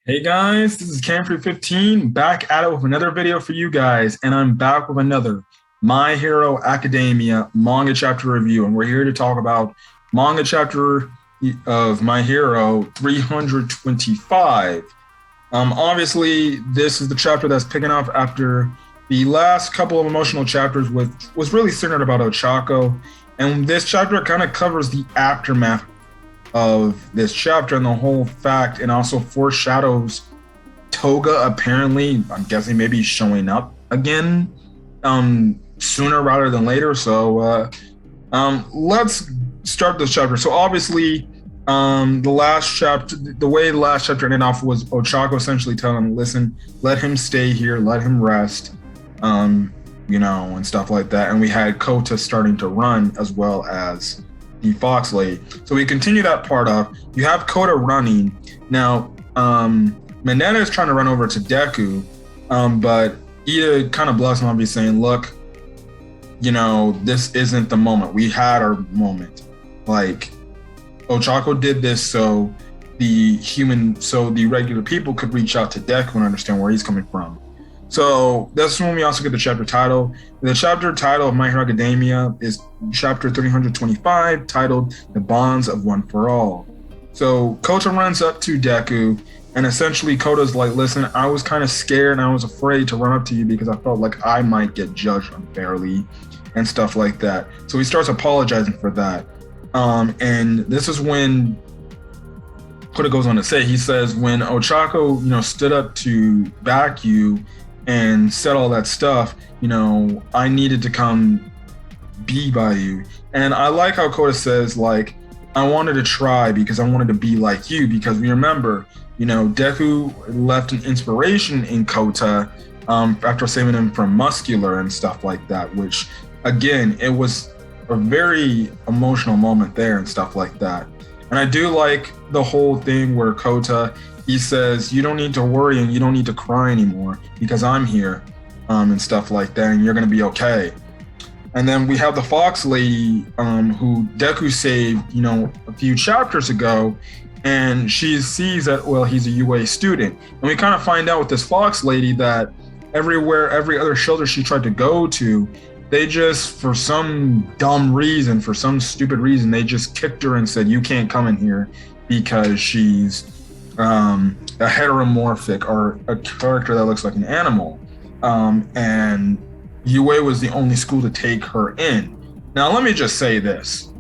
Hey guys, this is Camfrey15 back at it with another video for you guys, and I'm back with another My Hero Academia manga chapter review, and we're here to talk about manga chapter of My Hero 325. Obviously, this is the chapter that's picking up after the last couple of emotional chapters, which was really centered about Ochako, and this chapter kind of covers the aftermath of this chapter and the whole fact, and also foreshadows Toga apparently, I'm guessing, maybe showing up again sooner rather than later. So let's start this chapter. So obviously, the last chapter, the way the last chapter ended off was Ochako essentially telling him, listen, let him stay here, let him rest, and stuff like that. And we had Kota starting to run as well as the Fox Lady. So we continue that part off. You have Kota running. Now, Mineta is trying to run over to Deku, but Ida kind of bluffs him on, be saying, look, this isn't the moment. We had our moment. Like, Ochako did this so the regular people could reach out to Deku and understand where he's coming from. So that's when we also get the chapter title. The chapter title of My Hero Academia is chapter 325, titled The Bonds of One for All. So Kota runs up to Deku, and essentially Kota's like, listen, I was kind of scared and I was afraid to run up to you because I felt like I might get judged unfairly and stuff like that. So he starts apologizing for that. And this is when Kota goes on to say, he says, when Ochako, stood up to back you and said all that stuff, I needed to come be by you. And I like how Kota says, like, I wanted to try because I wanted to be like you, because we remember, Deku left an inspiration in Kota after saving him from Muscular and stuff like that, which, again, it was a very emotional moment there and stuff like that. And I do like the whole thing where Kota, he says, you don't need to worry and you don't need to cry anymore because I'm here, and stuff like that, and you're going to be okay. And then we have the Fox Lady, who Deku saved, a few chapters ago, and she sees that, well, he's a UA student. And we kind of find out with this Fox Lady that every other shelter she tried to go to, they just, for some dumb reason, for some stupid reason, they just kicked her and said, you can't come in here because she's a heteromorphic or a character that looks like an animal. And UA was the only school to take her in. Now, let me just say this.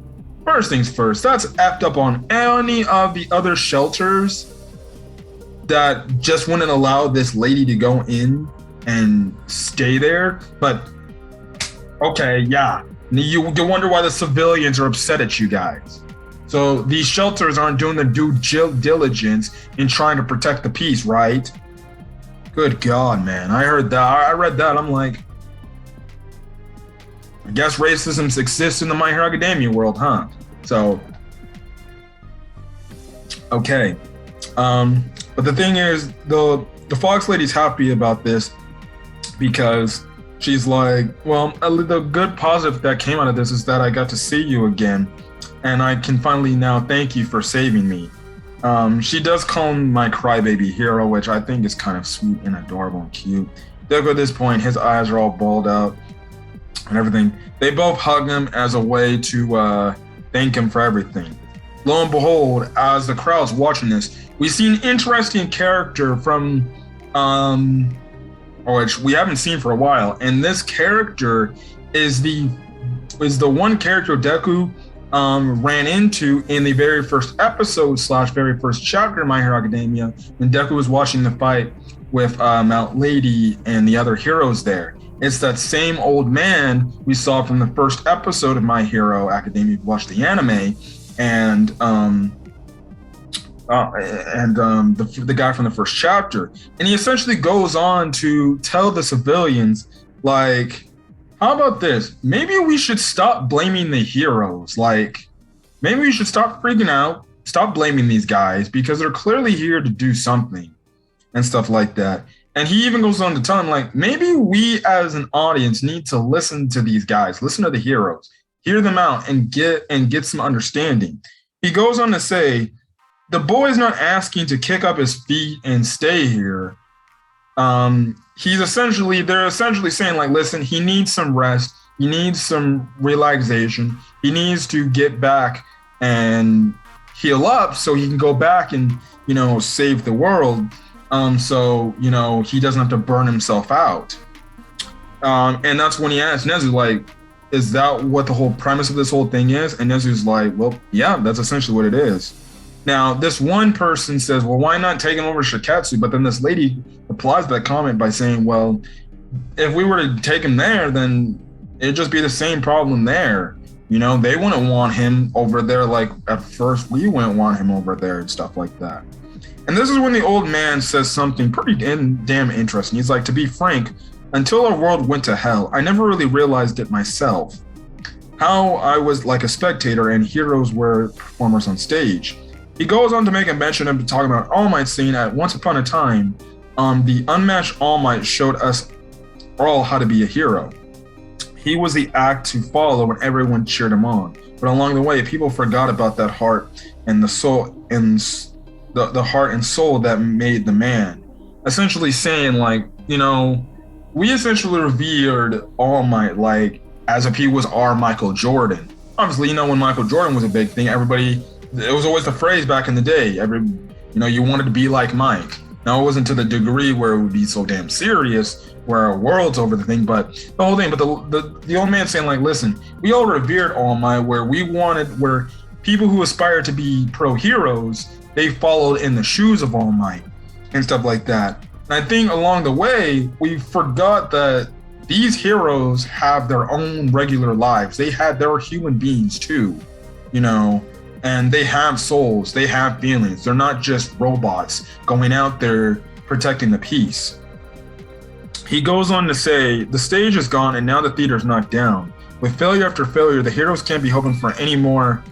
First things first, that's effed up on any of the other shelters that just wouldn't allow this lady to go in and stay there. But okay, yeah. You wonder why the civilians are upset at you guys. So these shelters aren't doing the due diligence in trying to protect the peace, right? Good God, man. I heard that. I read that. I'm like, I guess racism exists in the My Hero Academia world, huh? So, okay. But the thing is, the Fox Lady's happy about this because she's like, well, the good positive that came out of this is that I got to see you again, and I can finally now thank you for saving me. She does call him my crybaby hero, which I think is kind of sweet and adorable and cute. Deku at this point, his eyes are all balled out and everything. They both hug him as a way to thank him for everything. Lo and behold, as the crowd's watching this, we see an interesting character from which we haven't seen for a while, and this character is the one character Deku ran into in the very first episode / very first chapter of My Hero Academia when Deku was watching the fight with Mount Lady and the other heroes there. It's that same old man we saw from the first episode of My Hero Academia. Watch the anime, and the guy from the first chapter, and he essentially goes on to tell the civilians, like, how about this? Maybe we should stop blaming the heroes. Like, maybe we should stop freaking out, stop blaming these guys because they're clearly here to do something and stuff like that. And he even goes on to tell him, like, maybe we as an audience need to listen to these guys, listen to the heroes, hear them out and get some understanding. He goes on to say, the boy's not asking to kick up his feet and stay here. They're essentially saying like, listen, he needs some rest. He needs some relaxation. He needs to get back and heal up so he can go back and, save the world. So he doesn't have to burn himself out. And that's when he asked Nezu, like, is that what the whole premise of this whole thing is? And Nezu's like, well, yeah, that's essentially what it is. Now, this one person says, well, why not take him over to Shiketsu? But then this lady replies to that comment by saying, well, if we were to take him there, then it'd just be the same problem there. They wouldn't want him over there like at first we wouldn't want him over there and stuff like that. And this is when the old man says something pretty damn interesting. He's like, to be frank, until our world went to hell, I never really realized it myself. How I was like a spectator and heroes were performers on stage. He goes on to make a mention of talking about All Might saying at once upon a time, the unmatched All Might showed us all how to be a hero. He was the act to follow when everyone cheered him on. But along the way, people forgot about that heart and the soul and the heart and soul that made the man. Essentially saying like, we essentially revered All Might like as if he was our Michael Jordan. Obviously, when Michael Jordan was a big thing, it was always the phrase back in the day. You wanted to be like Mike. Now, it wasn't to the degree where it would be so damn serious, where our world's over the thing, but the whole thing. But the old man saying like, listen, we all revered All Might, where people who aspired to be pro heroes, they followed in the shoes of All Might and stuff like that. And I think along the way, we forgot that these heroes have their own regular lives. They're human beings too, and they have souls, they have feelings. They're not just robots going out there protecting the peace. He goes on to say, the stage is gone and now the theater's knocked down. With failure after failure, the heroes can't be hoping for any more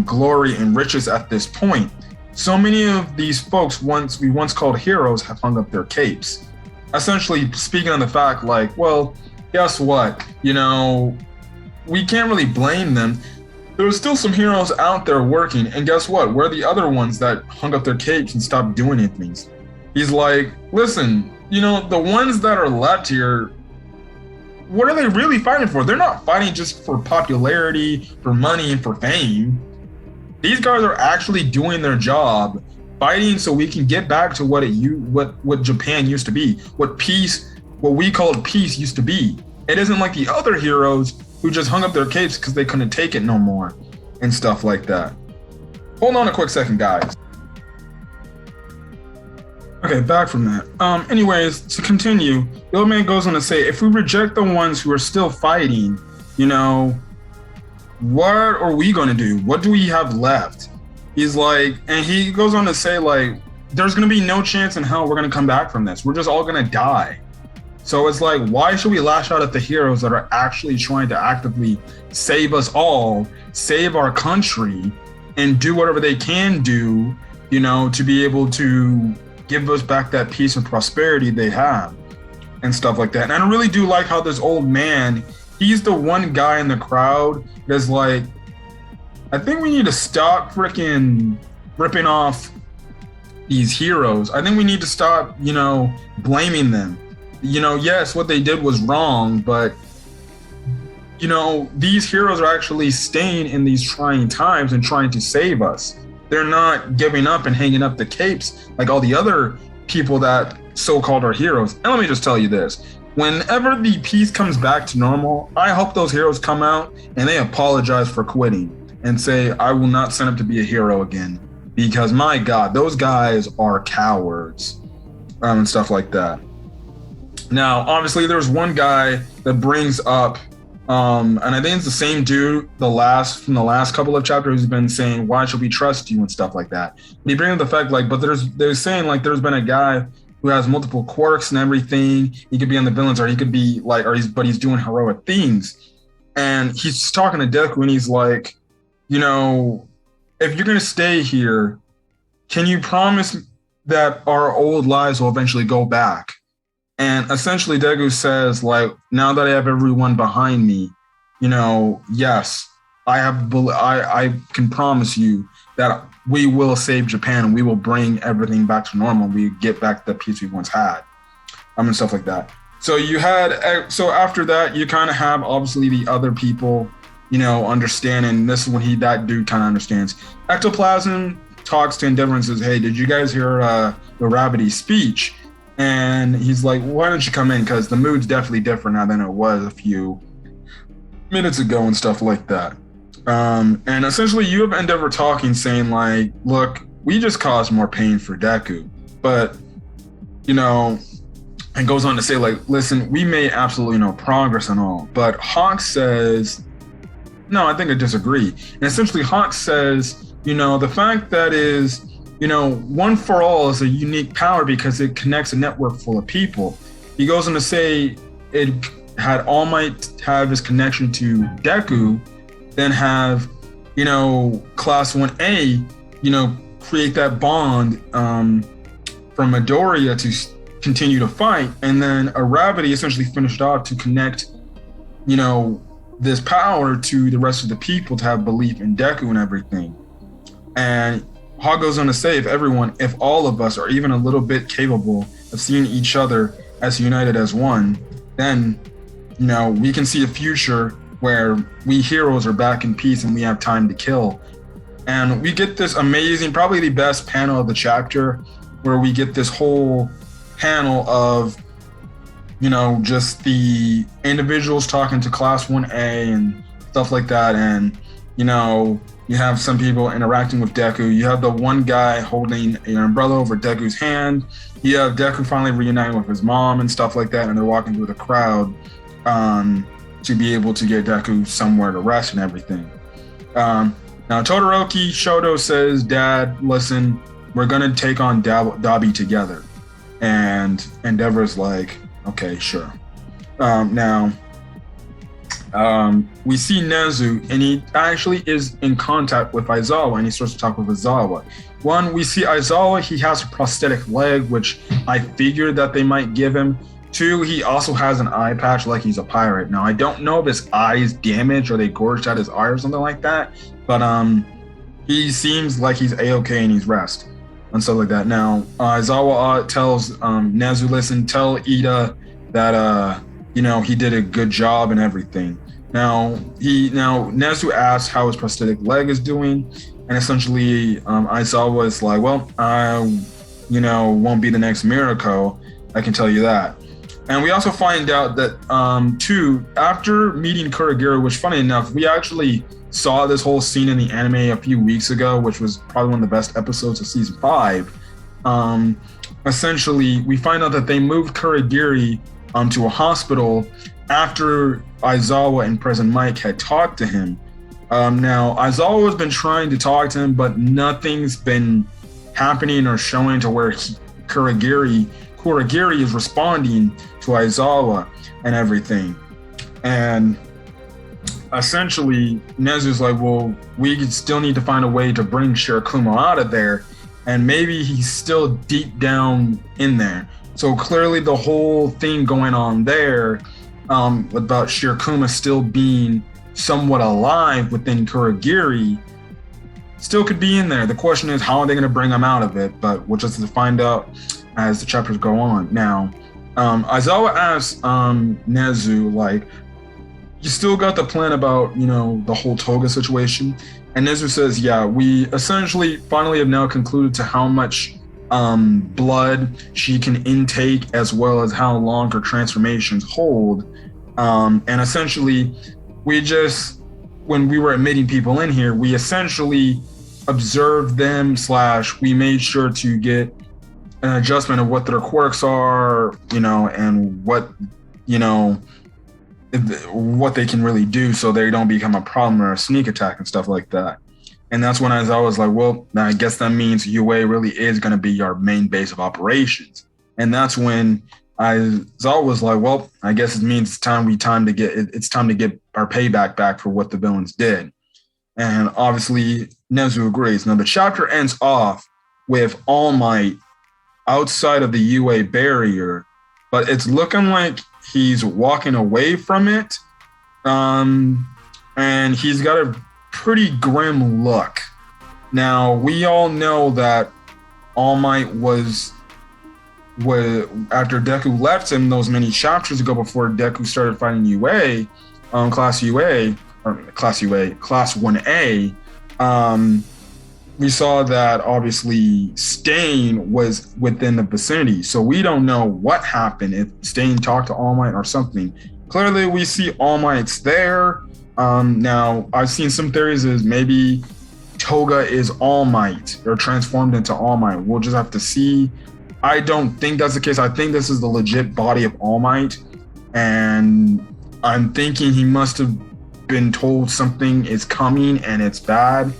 glory and riches at this point. So many of these folks we once called heroes have hung up their capes. Essentially speaking on the fact like, well, guess what? We can't really blame them. There's still some heroes out there working, and guess what? We're the other ones that hung up their capes and stopped doing anything. He's like, listen, the ones that are left here, what are they really fighting for? They're not fighting just for popularity, for money, and for fame. These guys are actually doing their job, fighting so we can get back to what Japan used to be, what we called peace used to be. It isn't like the other heroes who just hung up their capes because they couldn't take it no more and stuff like that. Hold on a quick second, guys. Okay, back from that. Anyways, to continue, the old man goes on to say, if we reject the ones who are still fighting, what are we going to do? What do we have left? He's like, and he goes on to say like, there's going to be no chance in hell we're going to come back from this. We're just all going to die. So it's like, why should we lash out at the heroes that are actually trying to actively save us all, save our country, and do whatever they can do, to be able to give us back that peace and prosperity they have and stuff like that. And I really do like how this old man, he's the one guy in the crowd that's like, I think we need to stop freaking ripping off these heroes. I think we need to stop, blaming them. Yes, what they did was wrong, but, these heroes are actually staying in these trying times and trying to save us. They're not giving up and hanging up the capes like all the other people that so-called are heroes. And let me just tell you this. Whenever the peace comes back to normal, I hope those heroes come out and they apologize for quitting and say, I will not sign up to be a hero again. Because my God, those guys are cowards and stuff like that. Now, obviously, there's one guy that brings up, and I think it's the same dude from the last couple of chapters who's been saying, why should we trust you and stuff like that. And he brings up the fact like, but they're saying like there's been a guy who has multiple quirks and everything. He could be on the villains, or he could be like, but he's doing heroic things. And he's talking to Deku, and he's like, if you're gonna stay here, can you promise that our old lives will eventually go back? And essentially Deku says, like, now that I have everyone behind me, yes, I can promise you that we will save Japan and we will bring everything back to normal. We get back the peace we once had, and stuff like that. So after that, you kind of have obviously the other people, understanding. This is when that dude kind of understands. Ectoplasm talks to Endeavor and says, "Hey, did you guys hear the Ravity's speech?" And he's like, "Why don't you come in? Because the mood's definitely different now than it was a few minutes ago," and stuff like that. And essentially, you have Endeavor talking, saying like, "Look, we just caused more pain for Deku, but and goes on to say like, listen, we made absolutely no progress and all." But Hawk says, "No, I think I disagree." And essentially, Hawk says, the fact that is, One for All is a unique power because it connects a network full of people. He goes on to say it had All Might have his connection to Deku, then have, Class 1A, create that bond from Midoriya to continue to fight, and then a Gravity essentially finished off to connect, this power to the rest of the people to have belief in Deku and everything. And Hawk goes on to say, if all of us are even a little bit capable of seeing each other as united as one, then, we can see a future where we heroes are back in peace and we have time to kill. And we get this amazing, probably the best panel of the chapter, where we get this whole panel of, just the individuals talking to Class 1A and stuff like that. And, you have some people interacting with Deku. You have the one guy holding an umbrella over Deku's hand. You have Deku finally reuniting with his mom and stuff like that. And they're walking through the crowd to be able to get Deku somewhere to rest and everything. Now, Todoroki Shoto says, "Dad, listen, we're going to take on Dabi together." And Endeavor's like, "Okay, sure." Now, we see Nezu, and he actually is in contact with Aizawa, and he starts to talk with Aizawa. One, we see Aizawa, he has a prosthetic leg, which I figured that they might give him. Two, he also has an eye patch like he's a pirate. Now, I don't know if his eye is damaged or they gorged out his eye or something like that, but he seems like he's A-okay and he's rest and stuff like that. Now, Aizawa tells Nezu, "Listen, tell Ida that he did a good job and everything." Now Nezu asks how his prosthetic leg is doing, and essentially Aizawa is like, "Well, I won't be the next Miracle, I can tell you that." And we also find out that after meeting Kurogiri, which funny enough, we actually saw this whole scene in the anime a few weeks ago, which was probably one of the best episodes of season 5. Essentially, we find out that they moved Kurogiri to a hospital after Aizawa and President Mike had talked to him. Now, Aizawa has been trying to talk to him, but nothing's been happening or showing to where Kurogiri is responding to Aizawa and everything. And essentially, Nezu's like, "Well, we still need to find a way to bring Shirakumo out of there, and maybe he's still deep down in there." So clearly the whole thing going on there about Shirakumo still being somewhat alive within Kurogiri still could be in there. The question is, how are they going to bring him out of it? But we'll just find out as the chapters go on. Now, Aizawa asks Nezu, like, "You still got the plan about, the whole Toga situation?" And Nezu says, "Yeah, we essentially finally have now concluded to how much blood she can intake, as well as how long her transformations hold. And essentially, when we were admitting people in here, we essentially observed them / we made sure to get an adjustment of what their quirks are, and what they can really do, so they don't become a problem or a sneak attack and stuff like that." And that's when I was like, "Well, I guess that means UA really is going to be our main base of operations." And that's when Aizawa was like, "Well, I guess it means it's time to get our payback back for what the villains did." And obviously, Nezu agrees. Now, the chapter ends off with All Might outside of the UA barrier, but it's looking like he's walking away from it. And he's got a pretty grim look. Now we all know that All Might was after Deku left him those many chapters ago before Deku started fighting UA, Class UA or Class UA, Class 1A. We saw that obviously Stain was within the vicinity, so we don't know what happened, if Stain talked to All Might or something. Clearly, we see All Might's there. Now, I've seen some theories is maybe Toga is All Might or transformed into All Might. We'll just have to see. I don't think that's the case. I think this is the legit body of All Might, and I'm thinking he must have been told something is coming and it's bad,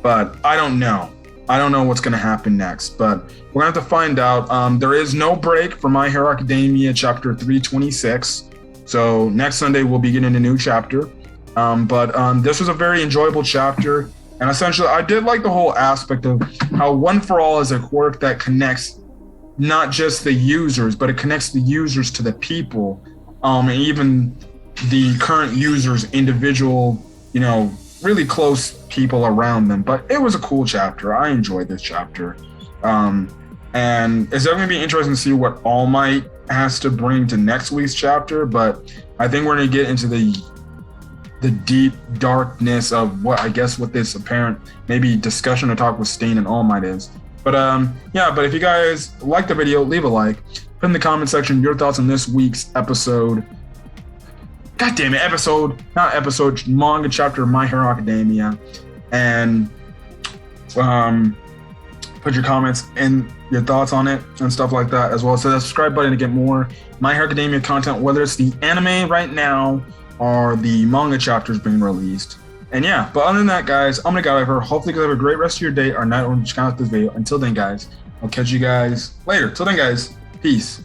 but I don't know. I don't know what's going to happen next, but we're going to have to find out. There is no break for My Hero Academia chapter 326, so next Sunday we'll be getting a new chapter. But this was a very enjoyable chapter, and essentially I did like the whole aspect of how One for All is a quirk that connects not just the users, but it connects the users to the people, and even the current users, individual, really close people around them. But it was a cool chapter. I enjoyed this chapter. And it's definitely going to be interesting to see what All Might has to bring to next week's chapter. But I think we're going to get into the deep darkness of what this apparent maybe discussion or talk with Stain and All Might is. But but if you guys like the video, leave a like. Put in the comment section your thoughts on this week's episode. God damn it, manga chapter of My Hero Academia. And put your comments and your thoughts on it and stuff like that, as well as the subscribe button to get more My Hero Academia content, whether it's the anime right now or the manga chapters being released. And yeah, but other than that, guys, I'm gonna get out of here. Hopefully you guys have a great rest of your day or night when you check out this video. Until then, guys, I'll catch you guys later. Till then, guys, peace.